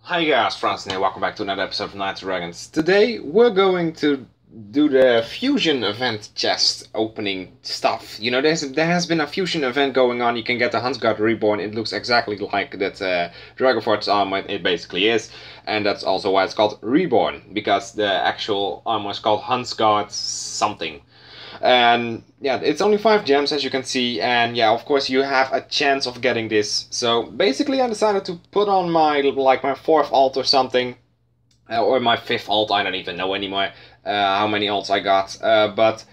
Hi guys, Francis here, welcome back to another episode of Night Dragons. Today we're going to do the fusion event chest opening stuff. You know, there has been a fusion event going on. You can get the Huntsguard Reborn. It looks exactly like that Dragonfort's armor, it basically is. And that's also why it's called Reborn, because the actual armor is called Huntsguard something. And yeah, it's only 5 gems as you can see, and yeah, of course you have a chance of getting this. So basically I decided to put on my 4th alt or something, or my 5th alt, I don't even know anymore how many alts I got, but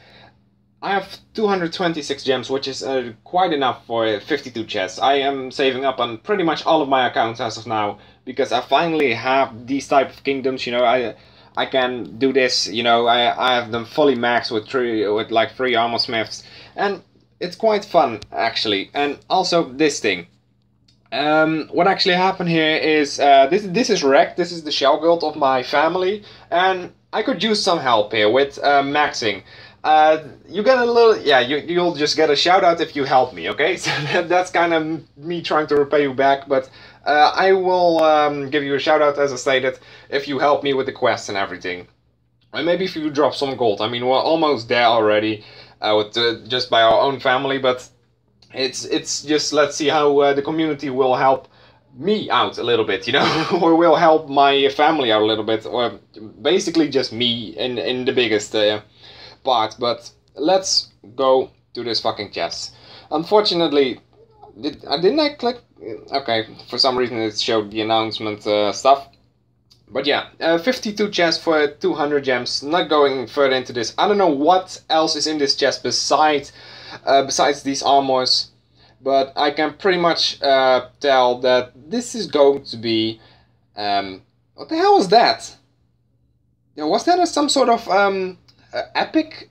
I have 226 gems, which is quite enough for 52 chests. I am saving up on pretty much all of my accounts as of now, because I finally have these type of kingdoms. You know, I can do this, you know, I have them fully maxed with 3 armor smiths, and it's quite fun actually. And also this thing. What actually happened here is this is wrecked. This is the shell guild of my family, and I could use some help here with maxing. You get a little, yeah, you'll just get a shout out if you help me, okay? So that's kind of me trying to repay you back, but I will give you a shout out, as I stated, if you help me with the quests and everything. And maybe if you drop some gold. I mean, we're almost there already with just by our own family, but it's just, let's see how the community will help me out a little bit, you know, or will help my family out a little bit, or basically just me in the biggest part. But let's go to this fucking chest. Unfortunately, didn't I click? Okay, for some reason it showed the announcement stuff. But yeah, 52 chests for 200 gems. Not going further into this. I don't know what else is in this chest besides these armors, but I can pretty much tell that this is going to be what the hell was that? Was that some sort of epic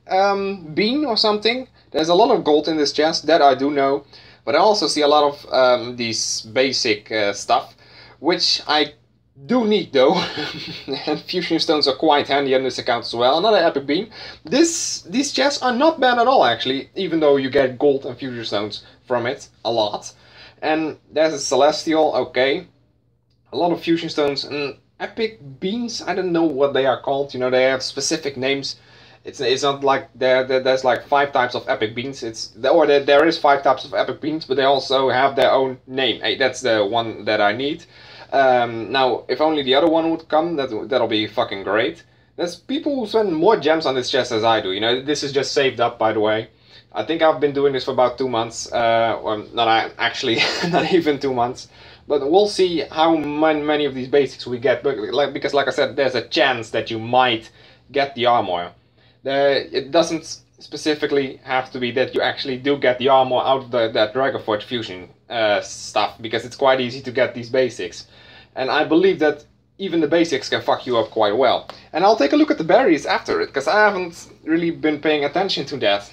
bean or something? There's a lot of gold in this chest, that I do know, but I also see a lot of these basic stuff, which I do need though. And fusion stones are quite handy on this account as well. Another epic bean. These chests are not bad at all actually, even though you get gold and fusion stones from it a lot. And there's a celestial, okay, a lot of fusion stones and epic beans. I don't know what they are called. You know, they have specific names. It's not like there's like 5 types of epic beans. There is 5 types of epic beans, but they also have their own name. Hey, that's the one that I need. Now, if only the other one would come, that'll be fucking great. There's people who spend more gems on this chest as I do. You know, this is just saved up, by the way. I think I've been doing this for about 2 months. Well, not actually, not even 2 months. But we'll see how many of these basics we get. Because, like I said, there's a chance that you might get the armor. It doesn't specifically have to be that you actually do get the armor out of that Dragonforge fusion stuff, because it's quite easy to get these basics. And I believe that even the basics can fuck you up quite well. And I'll take a look at the berries after it, because I haven't really been paying attention to that.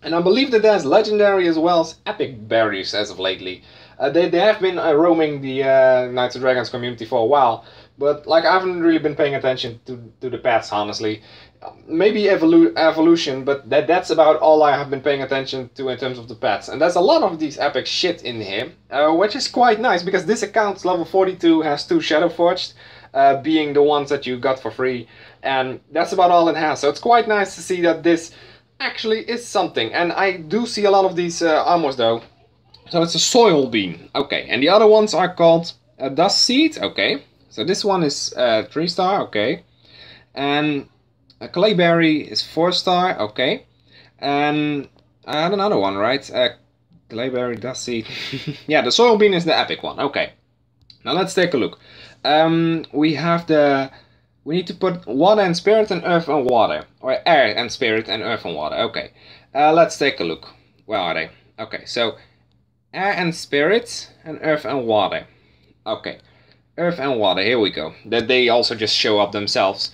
And I believe that there's legendary as well as epic berries as of lately. They have been roaming the Knights of Dragons community for a while, but like I haven't really been paying attention to the pets, honestly. Maybe evolution, but that's about all I have been paying attention to in terms of the pets. And there's a lot of these epic shit in here, which is quite nice, because this account, level 42, has 2 Shadowforged, being the ones that you got for free, and that's about all it has. So it's quite nice to see that this actually is something. And I do see a lot of these armors though. So it's a soil bean, okay, and the other ones are called dust seed, okay. So this one is 3-star, okay, and a clayberry is 4-star, okay, and I had another one, right? Clayberry, dust seed. Yeah, the soil bean is the epic one, okay. Now let's take a look. We need to put water and spirit and earth and water, or air and spirit and earth and water, okay. Let's take a look. Where are they? Okay, so air and spirit and earth and water. Okay, earth and water, here we go. That they also just show up themselves,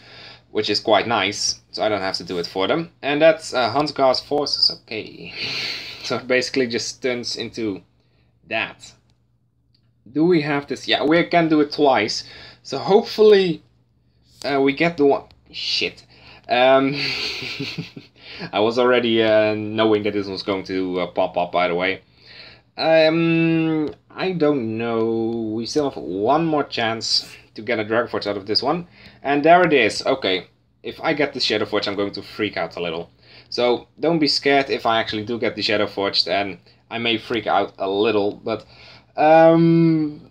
which is quite nice, so I don't have to do it for them. And that's Huntsguard's forces, okay. So it basically just turns into that. Do we have this? Yeah, we can do it twice. So hopefully we get the one. Shit. I was already knowing that this was going to pop up, by the way. I don't know. We still have one more chance to get a Dragon Forge out of this one. And there it is. Okay, if I get the Shadow Forge, I'm going to freak out a little. So don't be scared if I actually do get the Shadow Forge, then I may freak out a little. But I'm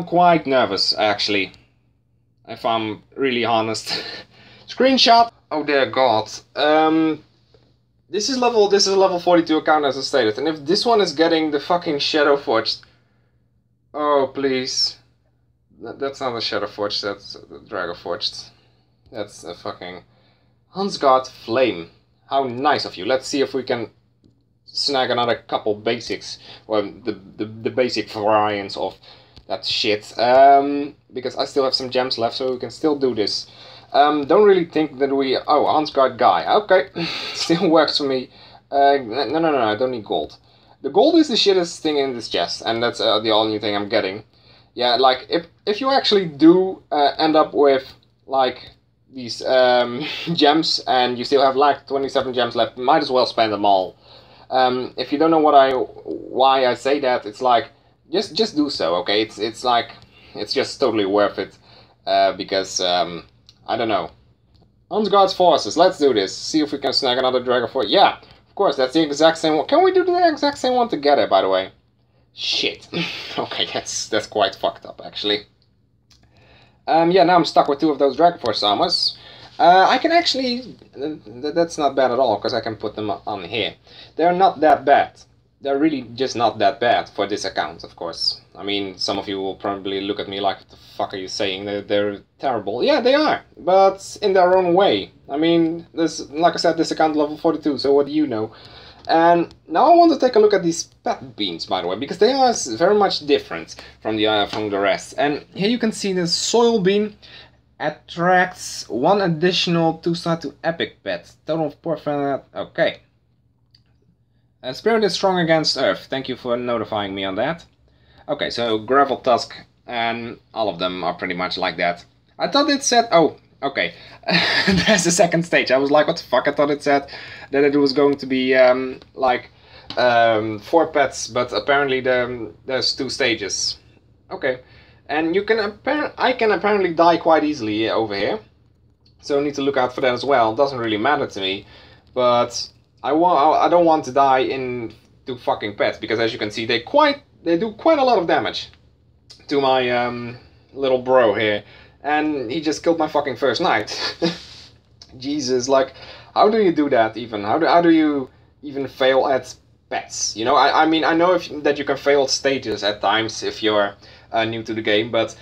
quite nervous, actually, if I'm really honest. Screenshot! Oh dear God. This is a level 42 account, as I stated, and if this one is getting the fucking Shadow Forged, oh please, that's not a Shadow Forged, that's a Dragon Forged. That's a fucking Hansgard Flame. How nice of you. Let's see if we can snag another couple basics, or the basic variants of that shit. Because I still have some gems left, so we can still do this. Don't really think that we... Oh, Hansgard guy. Okay, still works for me. No, I don't need gold. The gold is the shittest thing in this chest, and that's the only thing I'm getting. Yeah, like, if you actually do end up with, like, these gems, and you still have, like, 27 gems left, might as well spend them all. If you don't know why I say that, it's like, just do so, okay? It's like, it's just totally worth it, because... I don't know. Hansgard's forces, let's do this. See if we can snag another Dragon Forge. Yeah, of course, that's the exact same one. Can we do the exact same one together, by the way? Shit. Okay, that's quite fucked up, actually. Yeah, now I'm stuck with 2 of those Dragon Force armors. I can actually... That's not bad at all, because I can put them on here. They're not that bad. They're really just not that bad for this account, of course. I mean, some of you will probably look at me like, what the fuck are you saying? They're terrible. Yeah, they are, but in their own way. I mean, this, like I said, this account level 42, so what do you know? And now I want to take a look at these pet beans, by the way, because they are very much different from the rest. And here you can see the soil bean attracts 1 additional 2-star to epic pet. Total of 4. Okay. Spirit is strong against Earth. Thank you for notifying me on that. Okay, so Gravel Tusk, and all of them are pretty much like that. I thought it said... Oh, okay. There's the second stage. I was like, what the fuck? I thought it said that it was going to be, 4 pets, but apparently there's 2 stages. Okay. And you can I can apparently die quite easily over here. So I need to look out for that as well. It doesn't really matter to me, but... I don't want to die into fucking pets, because as you can see, they do quite a lot of damage to my little bro here, and he just killed my fucking first knight. Jesus, like, how do you do that even? How do you even fail at pets? You know, I mean, I know that you can fail at stages at times if you're new to the game, but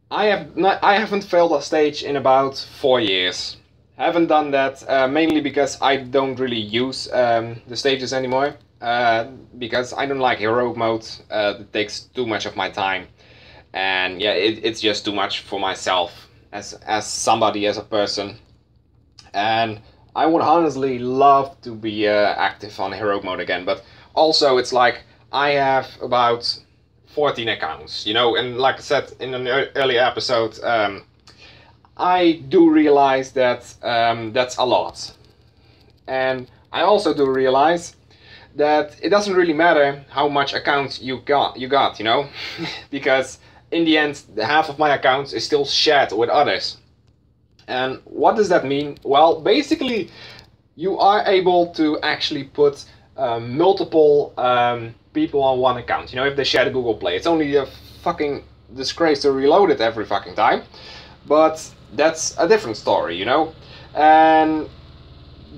I haven't failed a stage in about 4 years. Haven't done that, mainly because I don't really use the stages anymore, because I don't like heroic mode. It takes too much of my time, and yeah, it's just too much for myself as somebody, as a person. And I would honestly love to be active on heroic mode again, but also it's like I have about 14 accounts, you know, and like I said in an earlier episode, I do realize that that's a lot. And I also do realize that it doesn't really matter how much accounts you got, you know, because in the end, half of my accounts is still shared with others. And what does that mean? Well, basically, you are able to actually put multiple people on one account. You know, if they share the Google Play, it's only a fucking disgrace to reload it every fucking time. But that's a different story, you know. And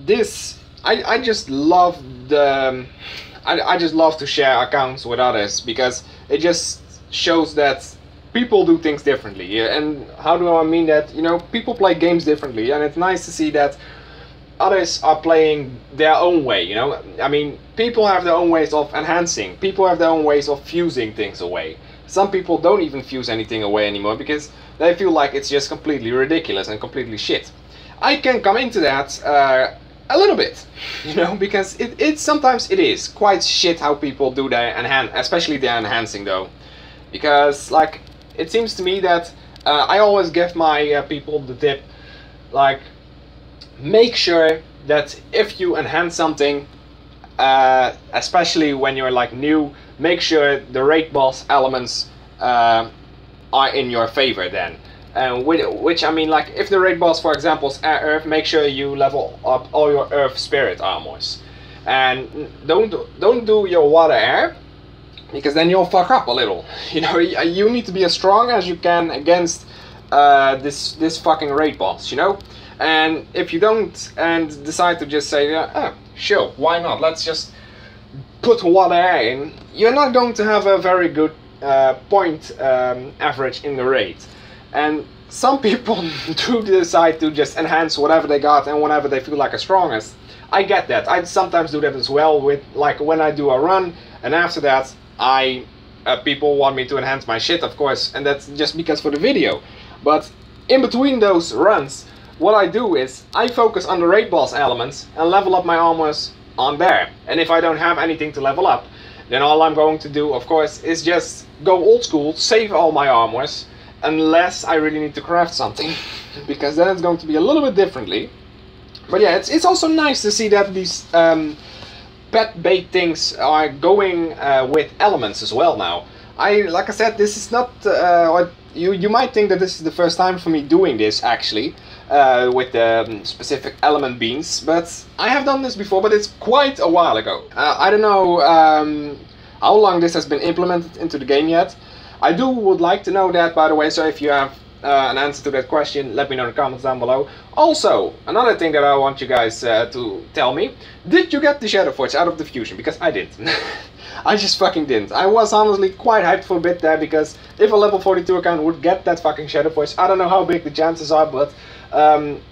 this, I just love the, I just love to share accounts with others, because it just shows that people do things differently. And how do I mean that? You know, people play games differently, and it's nice to see that others are playing their own way, you know. I mean, people have their own ways of enhancing, people have their own ways of fusing things away. Some people don't even fuse anything away anymore because they feel like it's just completely ridiculous and completely shit. I can come into that a little bit, you know, because sometimes it is quite shit how people do their especially their enhancing though. Because, like, it seems to me that I always give my people the tip, like, make sure that if you enhance something, especially when you're like new, make sure the raid boss elements are in your favor then. Which I mean, like if the raid boss, for example, is Earth, make sure you level up all your Earth Spirit armors, and don't do your Water Air, because then you'll fuck up a little. You know, you need to be as strong as you can against this fucking raid boss. You know, and if you don't and decide to just say, oh, sure, why not? Let's just put Water Air in. You're not going to have a very good point average in the raid. And some people do decide to just enhance whatever they got and whenever they feel like are strongest. I get that. I sometimes do that as well, with like when I do a run, and after that people want me to enhance my shit, of course, and that's just because for the video. But in between those runs, what I do is I focus on the raid boss elements and level up my armors on there. And if I don't have anything to level up, then all I'm going to do, of course, is just go old school, save all my armors, unless I really need to craft something, because then it's going to be a little bit differently. But yeah, it's also nice to see that these pet bait things are going with elements as well now. Like I said, this is not you might think that this is the first time for me doing this actually with the specific element beans, but I have done this before, but it's quite a while ago. I don't know how long this has been implemented into the game yet. I would like to know that, by the way, so if you have an answer to that question, let me know in the comments down below. Also, another thing that I want you guys to tell me, did you get the Shadow Forge out of the fusion? Because I didn't. I just fucking didn't. I was honestly quite hyped for a bit there, because if a level 42 account would get that fucking Shadow Forge, I don't know how big the chances are, but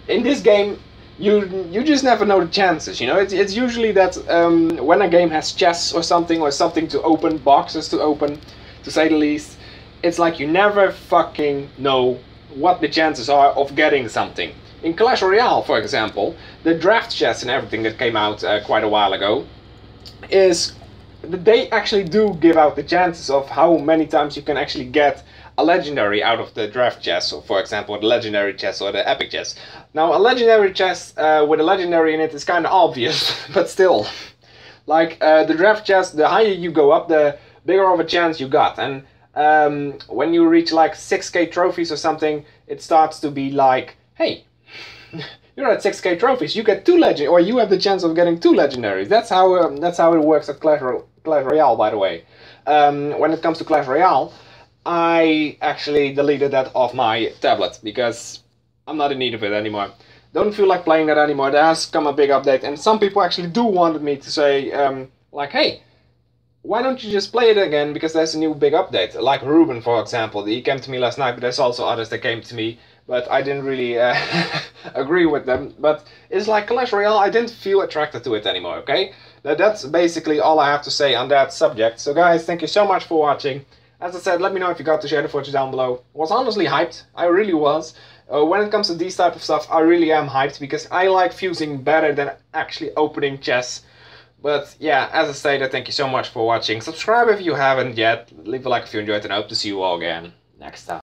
in this game, you just never know the chances, you know. It's usually that when a game has chests or something to open, boxes to open, to say the least, it's like you never fucking know what the chances are of getting something. In Clash Royale, for example, the draft chest and everything that came out quite a while ago, they actually do give out the chances of how many times you can actually get a legendary out of the draft chest, so for example the legendary chest or the epic chest. Now a legendary chest with a legendary in it is kind of obvious, but still, like the draft chest, the higher you go up, the bigger of a chance you got. And when you reach like 6k trophies or something, it starts to be like, hey, you're at 6k trophies, you get 2 legend, or you have the chance of getting 2 legendaries. That's how it works at Clash Royale, by the way. When it comes to Clash Royale, I actually deleted that off my tablet because I'm not in need of it anymore. Don't feel like playing that anymore. There has come a big update, and some people actually do wanted me to say, like, hey, why don't you just play it again, because there's a new big update. Like Ruben, for example, he came to me last night, but there's also others that came to me, but I didn't really agree with them. But it's like Clash Royale, I didn't feel attracted to it anymore, okay? That's basically all I have to say on that subject. So guys, thank you so much for watching. As I said, let me know if you got the Shadow Forge down below. Was honestly hyped, I really was. When it comes to these type of stuff, I really am hyped, because I like fusing better than actually opening chests. But yeah, as I stated, thank you so much for watching. Subscribe if you haven't yet. Leave a like if you enjoyed, and I hope to see you all again next time.